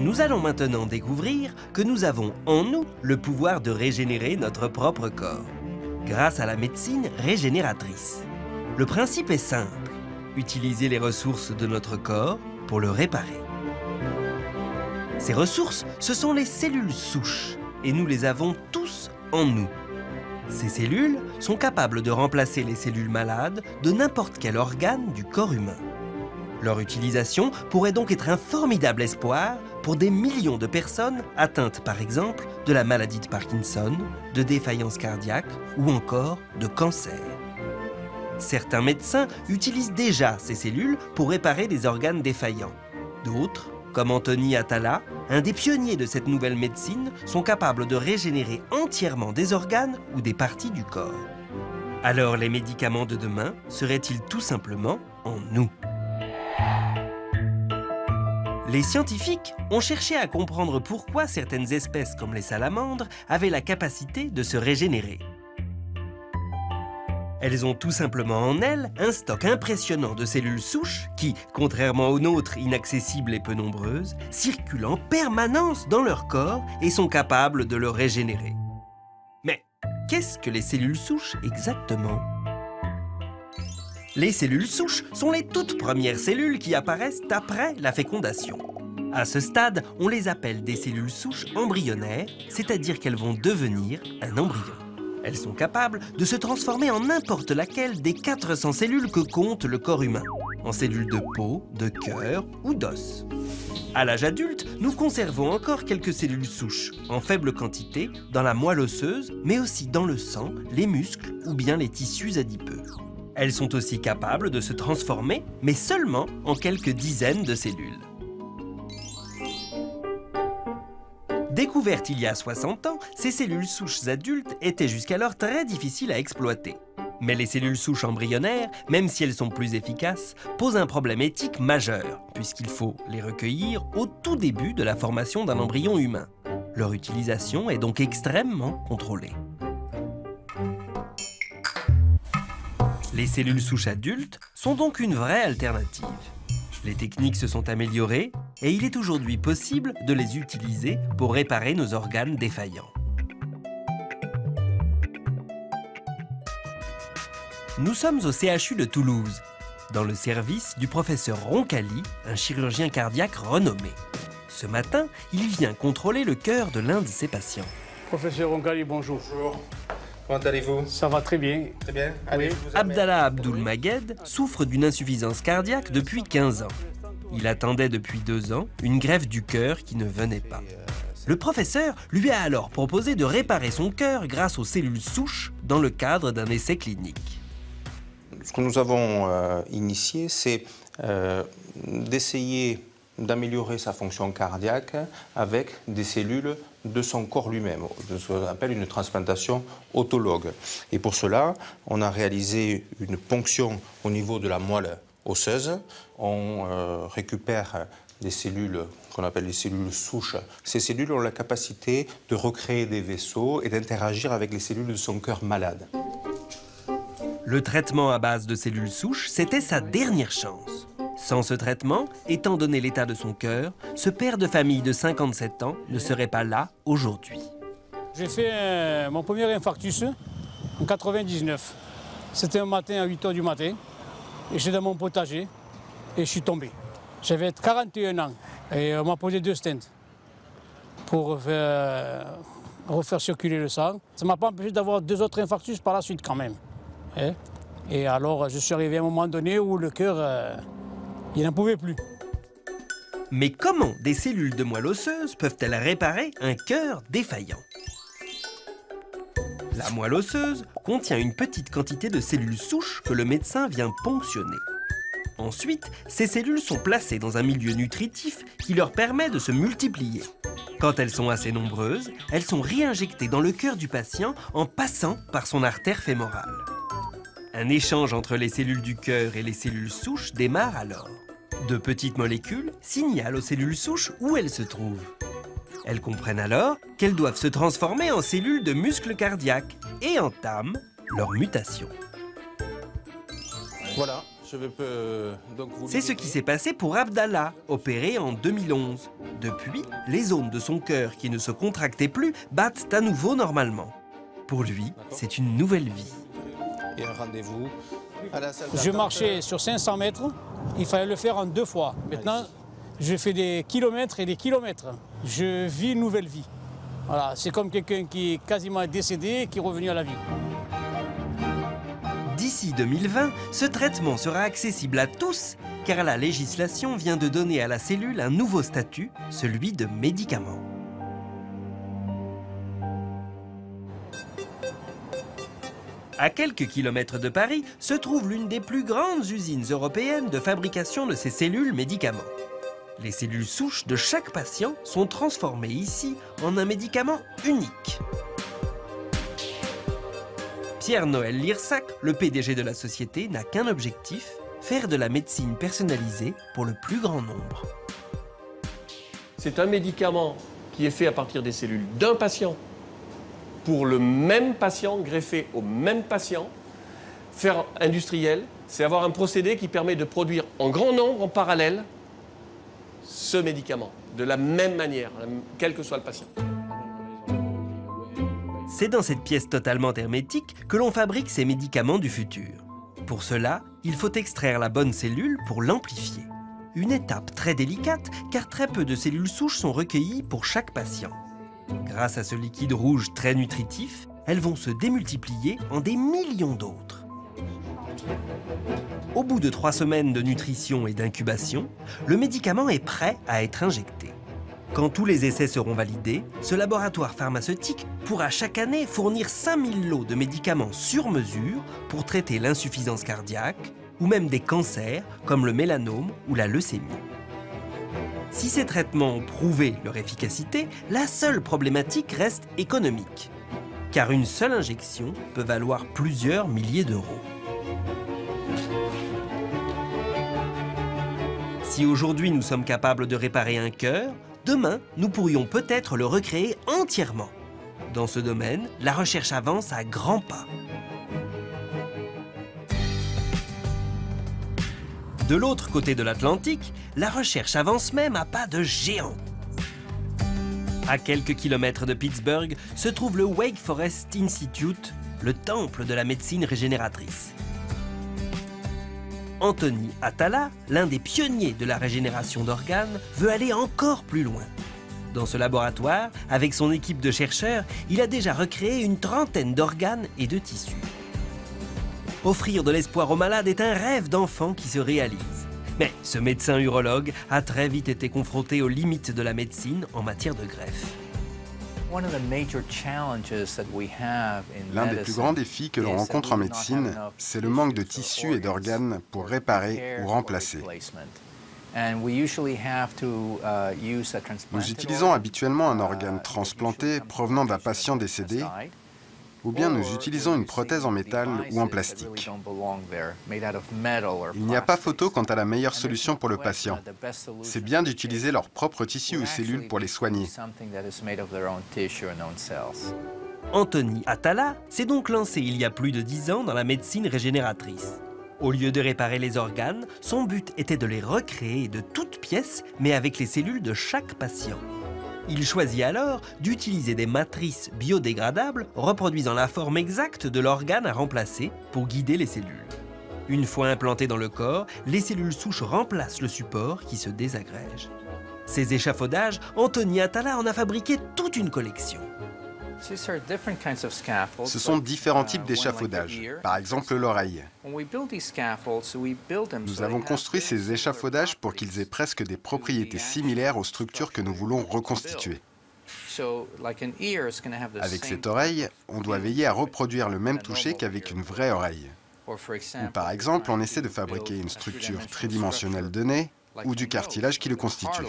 Nous allons maintenant découvrir que nous avons en nous le pouvoir de régénérer notre propre corps, grâce à la médecine régénératrice. Le principe est simple, utiliser les ressources de notre corps pour le réparer. Ces ressources, ce sont les cellules souches, et nous les avons tous en nous. Ces cellules sont capables de remplacer les cellules malades de n'importe quel organe du corps humain. Leur utilisation pourrait donc être un formidable espoir pour des millions de personnes atteintes par exemple de la maladie de Parkinson, de défaillance cardiaque ou encore de cancer. Certains médecins utilisent déjà ces cellules pour réparer des organes défaillants. D'autres, comme Anthony Atala, un des pionniers de cette nouvelle médecine, sont capables de régénérer entièrement des organes ou des parties du corps. Alors les médicaments de demain seraient-ils tout simplement en nous ? Les scientifiques ont cherché à comprendre pourquoi certaines espèces comme les salamandres avaient la capacité de se régénérer. Elles ont tout simplement en elles un stock impressionnant de cellules souches qui, contrairement aux nôtres inaccessibles et peu nombreuses, circulent en permanence dans leur corps et sont capables de le régénérer. Mais qu'est-ce que les cellules souches exactement ? Les cellules souches sont les toutes premières cellules qui apparaissent après la fécondation. À ce stade, on les appelle des cellules souches embryonnaires, c'est-à-dire qu'elles vont devenir un embryon. Elles sont capables de se transformer en n'importe laquelle des 400 cellules que compte le corps humain, en cellules de peau, de cœur ou d'os. À l'âge adulte, nous conservons encore quelques cellules souches, en faible quantité, dans la moelle osseuse, mais aussi dans le sang, les muscles ou bien les tissus adipeux. Elles sont aussi capables de se transformer, mais seulement en quelques dizaines de cellules. Découvertes il y a 60 ans, ces cellules souches adultes étaient jusqu'alors très difficiles à exploiter. Mais les cellules souches embryonnaires, même si elles sont plus efficaces, posent un problème éthique majeur, puisqu'il faut les recueillir au tout début de la formation d'un embryon humain. Leur utilisation est donc extrêmement contrôlée. Les cellules souches adultes sont donc une vraie alternative. Les techniques se sont améliorées et il est aujourd'hui possible de les utiliser pour réparer nos organes défaillants. Nous sommes au CHU de Toulouse, dans le service du professeur Roncalli, un chirurgien cardiaque renommé. Ce matin, il vient contrôler le cœur de l'un de ses patients. Professeur Roncalli, bonjour. Bonjour. Comment allez-vous? Ça va très bien. Très bien. Allez, Oui. Abdallah Abdoul Maghed souffre d'une insuffisance cardiaque depuis 15 ans. Il attendait depuis 2 ans une greffe du cœur qui ne venait pas. Le professeur lui a alors proposé de réparer son cœur grâce aux cellules souches dans le cadre d'un essai clinique. Ce que nous avons initié, c'est d'essayer d'améliorer sa fonction cardiaque avec des cellules de son corps lui-même, ce qu'on appelle une transplantation autologue. Et pour cela, on a réalisé une ponction au niveau de la moelle osseuse. On récupère des cellules qu'on appelle les cellules souches. Ces cellules ont la capacité de recréer des vaisseaux et d'interagir avec les cellules de son cœur malade. Le traitement à base de cellules souches, c'était sa dernière chance. Sans ce traitement, étant donné l'état de son cœur, ce père de famille de 57 ans ne serait pas là aujourd'hui. J'ai fait mon premier infarctus en 99. C'était un matin à 8 h du matin. Et j'étais dans mon potager et je suis tombé. J'avais 41 ans et on m'a posé 2 stents pour refaire circuler le sang. Ça ne m'a pas empêché d'avoir 2 autres infarctus par la suite quand même. Et alors je suis arrivé à un moment donné où le cœur, il n'en pouvait plus. Mais comment des cellules de moelle osseuse peuvent-elles réparer un cœur défaillant? La moelle osseuse contient une petite quantité de cellules souches que le médecin vient ponctionner. Ensuite, ces cellules sont placées dans un milieu nutritif qui leur permet de se multiplier. Quand elles sont assez nombreuses, elles sont réinjectées dans le cœur du patient en passant par son artère fémorale. Un échange entre les cellules du cœur et les cellules souches démarre alors. De petites molécules signalent aux cellules souches où elles se trouvent. Elles comprennent alors qu'elles doivent se transformer en cellules de muscles cardiaques et entament leur mutation. Voilà, C'est ce qui s'est passé pour Abdallah, opéré en 2011. Depuis, les zones de son cœur qui ne se contractaient plus battent à nouveau normalement. Pour lui, c'est une nouvelle vie. Et un rendez-vous à la salle Je marchais sur 500 mètres, il fallait le faire en 2 fois. Maintenant, je fais des kilomètres et des kilomètres. Je vis une nouvelle vie. Voilà, c'est comme quelqu'un qui est quasiment décédé et qui est revenu à la vie. D'ici 2020, ce traitement sera accessible à tous, car la législation vient de donner à la cellule un nouveau statut, celui de médicament. À quelques kilomètres de Paris se trouve l'une des plus grandes usines européennes de fabrication de ces cellules médicaments. Les cellules souches de chaque patient sont transformées ici en un médicament unique. Pierre-Noël Lirsac, le PDG de la société, n'a qu'un objectif, faire de la médecine personnalisée pour le plus grand nombre. C'est un médicament qui est fait à partir des cellules d'un patient, pour le même patient, greffé au même patient. Faire industriel, c'est avoir un procédé qui permet de produire en grand nombre, en parallèle, ce médicament, de la même manière, quel que soit le patient. C'est dans cette pièce totalement hermétique que l'on fabrique ces médicaments du futur. Pour cela, il faut extraire la bonne cellule pour l'amplifier. Une étape très délicate, car très peu de cellules souches sont recueillies pour chaque patient. Grâce à ce liquide rouge très nutritif, elles vont se démultiplier en des millions d'autres. Au bout de 3 semaines de nutrition et d'incubation, le médicament est prêt à être injecté. Quand tous les essais seront validés, ce laboratoire pharmaceutique pourra chaque année fournir 5000 lots de médicaments sur mesure pour traiter l'insuffisance cardiaque ou même des cancers comme le mélanome ou la leucémie. Si ces traitements ont prouvé leur efficacité, la seule problématique reste économique. Car une seule injection peut valoir plusieurs milliers d'euros. Si aujourd'hui nous sommes capables de réparer un cœur, demain nous pourrions peut-être le recréer entièrement. Dans ce domaine, la recherche avance à grands pas. De l'autre côté de l'Atlantique, la recherche avance même à pas de géant. À quelques kilomètres de Pittsburgh se trouve le Wake Forest Institute, le temple de la médecine régénératrice. Anthony Atala, l'un des pionniers de la régénération d'organes, veut aller encore plus loin. Dans ce laboratoire, avec son équipe de chercheurs, il a déjà recréé une trentaine d'organes et de tissus. Offrir de l'espoir aux malades est un rêve d'enfant qui se réalise. Mais ce médecin urologue a très vite été confronté aux limites de la médecine en matière de greffe. L'un des plus grands défis que l'on rencontre en médecine, c'est le manque de tissus et d'organes pour réparer ou remplacer. Nous utilisons habituellement un organe transplanté provenant d'un patient décédé, ou bien nous utilisons une prothèse en métal ou en plastique. Il n'y a pas photo quant à la meilleure solution pour le patient. C'est bien d'utiliser leurs propres tissus ou cellules pour les soigner. Anthony Atala s'est donc lancé il y a plus de 10 ans dans la médecine régénératrice. Au lieu de réparer les organes, son but était de les recréer de toutes pièces, mais avec les cellules de chaque patient. Il choisit alors d'utiliser des matrices biodégradables reproduisant la forme exacte de l'organe à remplacer pour guider les cellules. Une fois implantées dans le corps, les cellules souches remplacent le support qui se désagrège. Ces échafaudages, Anthony Atala en a fabriqué toute une collection. Ce sont différents types d'échafaudages, par exemple l'oreille. Nous avons construit ces échafaudages pour qu'ils aient presque des propriétés similaires aux structures que nous voulons reconstituer. Avec cette oreille, on doit veiller à reproduire le même toucher qu'avec une vraie oreille. Ou par exemple, on essaie de fabriquer une structure tridimensionnelle de nez ou du cartilage qui le constitue.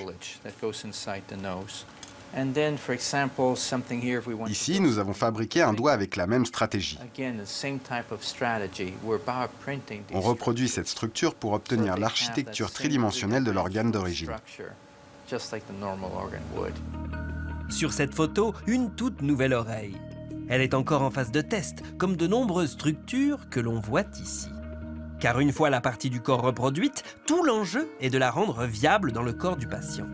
Ici, nous avons fabriqué un doigt avec la même stratégie. On reproduit cette structure pour obtenir l'architecture tridimensionnelle de l'organe d'origine. Sur cette photo, une toute nouvelle oreille. Elle est encore en phase de test, comme de nombreuses structures que l'on voit ici. car une fois la partie du corps reproduite, tout l'enjeu est de la rendre viable dans le corps du patient.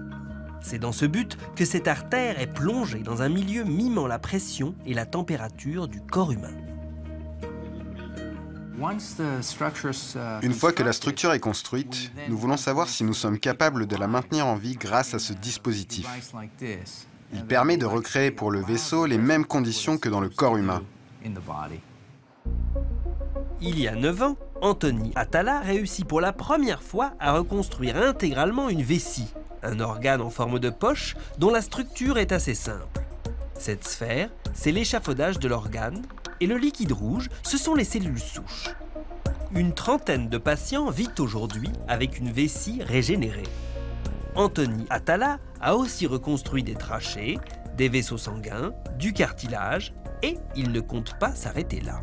C'est dans ce but que cette artère est plongée dans un milieu mimant la pression et la température du corps humain. Une fois que la structure est construite, nous voulons savoir si nous sommes capables de la maintenir en vie grâce à ce dispositif. Il permet de recréer pour le vaisseau les mêmes conditions que dans le corps humain. Il y a 9 ans, Anthony Atala réussit pour la première fois à reconstruire intégralement une vessie, un organe en forme de poche dont la structure est assez simple. Cette sphère, c'est l'échafaudage de l'organe, et le liquide rouge, ce sont les cellules souches. Une trentaine de patients vivent aujourd'hui avec une vessie régénérée. Anthony Atala a aussi reconstruit des trachées, des vaisseaux sanguins, du cartilage, et il ne compte pas s'arrêter là.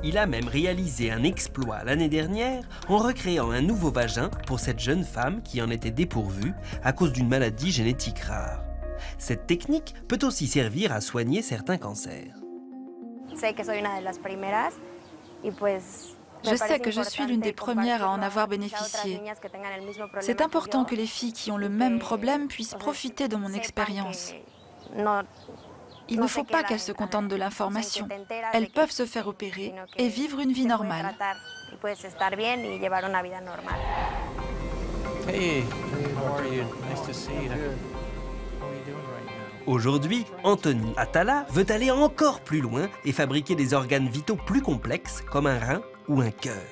Il a même réalisé un exploit l'année dernière en recréant un nouveau vagin pour cette jeune femme qui en était dépourvue à cause d'une maladie génétique rare. Cette technique peut aussi servir à soigner certains cancers. Je sais que je suis l'une des premières à en avoir bénéficié. C'est important que les filles qui ont le même problème puissent profiter de mon expérience. Il ne faut pas qu'elles se contentent de l'information. Elles peuvent se faire opérer et vivre une vie normale. Hey, how are you? Nice to see you. Aujourd'hui, Anthony Atala veut aller encore plus loin et fabriquer des organes vitaux plus complexes comme un rein ou un cœur.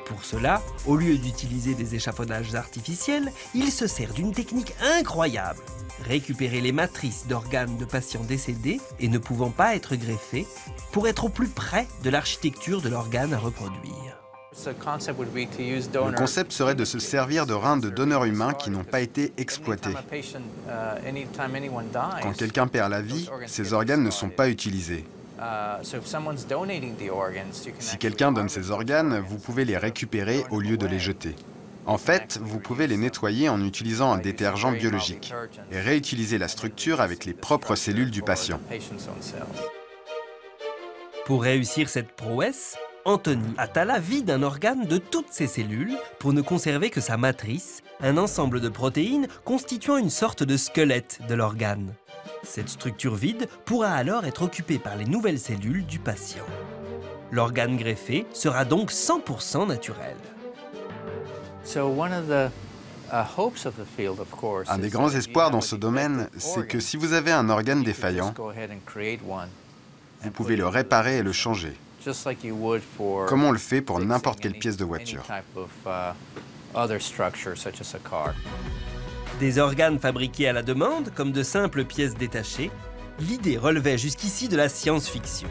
Pour cela, au lieu d'utiliser des échafaudages artificiels, il se sert d'une technique incroyable. Récupérer les matrices d'organes de patients décédés et ne pouvant pas être greffés pour être au plus près de l'architecture de l'organe à reproduire. Le concept serait de se servir de reins de donneurs humains qui n'ont pas été exploités. Quand quelqu'un perd la vie, ces organes ne sont pas utilisés. Si quelqu'un donne ses organes, vous pouvez les récupérer au lieu de les jeter. En fait, vous pouvez les nettoyer en utilisant un détergent biologique et réutiliser la structure avec les propres cellules du patient. Pour réussir cette prouesse, Anthony Atala vide un organe de toutes ses cellules pour ne conserver que sa matrice, un ensemble de protéines constituant une sorte de squelette de l'organe. Cette structure vide pourra alors être occupée par les nouvelles cellules du patient. L'organe greffé sera donc 100% naturel. Un des grands espoirs dans ce domaine, c'est que si vous avez un organe défaillant, vous pouvez le réparer et le changer, comme on le fait pour n'importe quelle pièce de voiture. Des organes fabriqués à la demande, comme de simples pièces détachées, l'idée relevait jusqu'ici de la science-fiction.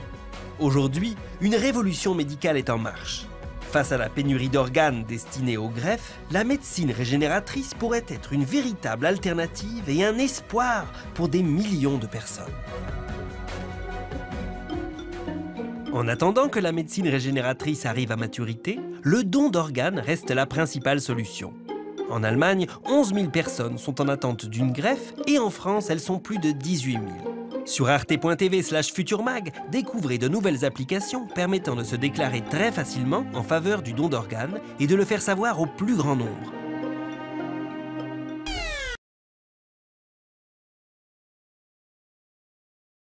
Aujourd'hui, une révolution médicale est en marche. Face à la pénurie d'organes destinés aux greffes, la médecine régénératrice pourrait être une véritable alternative et un espoir pour des millions de personnes. En attendant que la médecine régénératrice arrive à maturité, le don d'organes reste la principale solution. En Allemagne, 11 000 personnes sont en attente d'une greffe et en France, elles sont plus de 18 000. Sur arte.tv/futurmag, découvrez de nouvelles applications permettant de se déclarer très facilement en faveur du don d'organes et de le faire savoir au plus grand nombre.